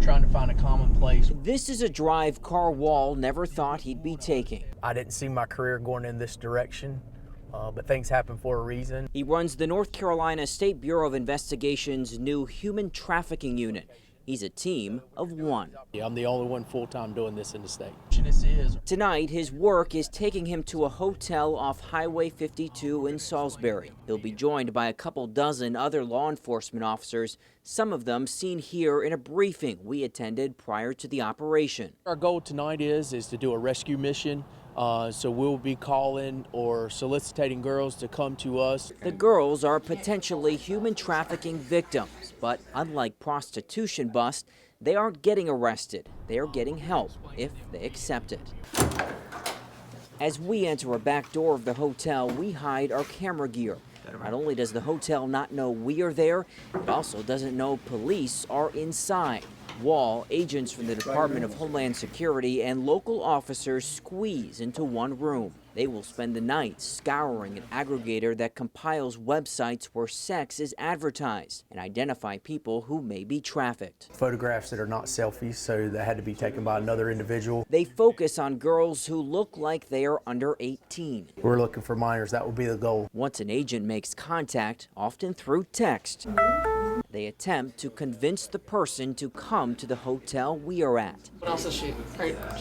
trying to find a common place. This is a drive Carl Wall never thought he'd be taking. I didn't see my career going in this direction, but things happen for a reason. He runs the North Carolina State Bureau of Investigation's new human trafficking unit. He's a team of one. Yeah, I'm the only one full-time doing this in the state. Tonight, his work is taking him to a hotel off Highway 52 in Salisbury. He'll be joined by a couple dozen other law enforcement officers, some of them seen here in a briefing we attended prior to the operation. Our goal tonight is to do a rescue mission. So we'll be calling or soliciting girls to come to us. The girls are potentially human trafficking victims, but unlike prostitution busts, they aren't getting arrested. They are getting help if they accept it. As we enter a back door of the hotel, we hide our camera gear. Not only does the hotel not know we are there, it also doesn't know police are inside. Wall, agents from the Department of Homeland Security, and local officers squeeze into one room. They will spend the night scouring an aggregator that compiles websites where sex is advertised and identify people who may be trafficked. Photographs that are not selfies, so they had to be taken by another individual. They focus on girls who look like they are under 18. We're looking for minors. That will be the goal. Once an agent makes contact, often through text, they attempt to convince the person to come to the hotel we are at. What else does she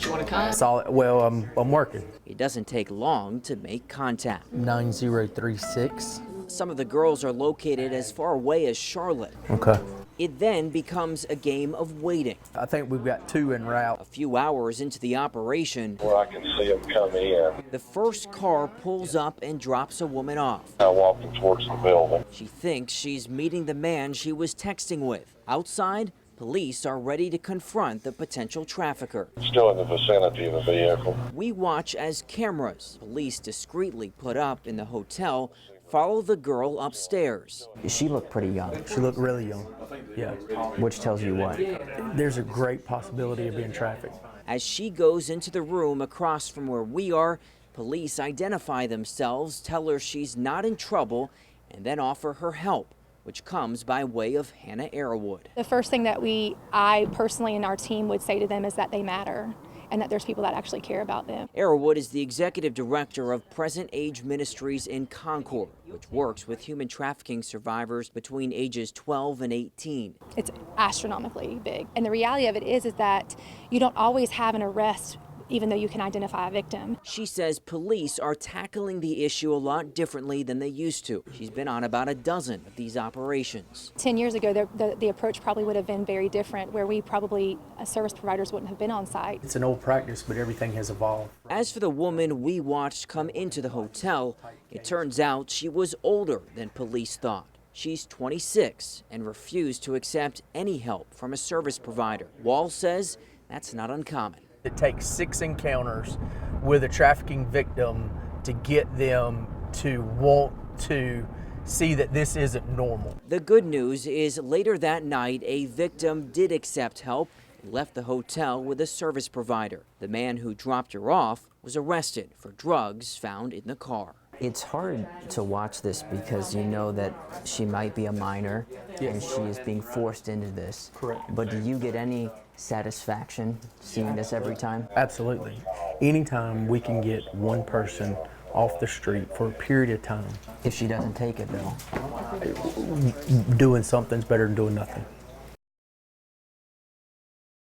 want to come? Well, I'm working. It doesn't take long to make contact. 9036. Some of the girls are located as far away as Charlotte. Okay. It then becomes a game of waiting. I think we've got 2 en route. A few hours into the operation, where I can see them come in. the first car pulls up and drops a woman off. Now walking towards the building. She thinks she's meeting the man she was texting with. Outside, police are ready to confront the potential trafficker. Still in the vicinity of the vehicle. We watch as cameras, police discreetly put up in the hotel, follow the girl upstairs. She looked pretty young. She looked really young. Yeah. Which tells you what? There's a great possibility of being trafficked. As she goes into the room across from where we are, police identify themselves, tell her she's not in trouble, and then offer her help, which comes by way of Hannah Arrowwood. The first thing that I personally and our team would say to them is that they matter and that there's people that actually care about them. Arrowwood is the executive director of Present Age Ministries in Concord, which works with human trafficking survivors between ages 12 and 18. It's astronomically big. And the reality of it is that you don't always have an arrest even though you can identify a victim. She says police are tackling the issue a lot differently than they used to. She's been on about a dozen of these operations. 10 years ago, the approach probably would have been very different, where we probably, service providers wouldn't have been on site. It's an old practice, but everything has evolved. As for the woman we watched come into the hotel, it turns out she was older than police thought. She's 26 and refused to accept any help from a service provider. Wall says that's not uncommon. It takes 6 encounters with a trafficking victim to get them to want to see that this isn't normal. The good news is later that night, a victim did accept help and left the hotel with a service provider. The man who dropped her off was arrested for drugs found in the car. It's hard to watch this because you know that she might be a minor and she is being forced into this. Correct. But do you get any satisfaction seeing this every time? Absolutely. Anytime we can get one person off the street for a period of time. If she doesn't take it though? Doing something's better than doing nothing.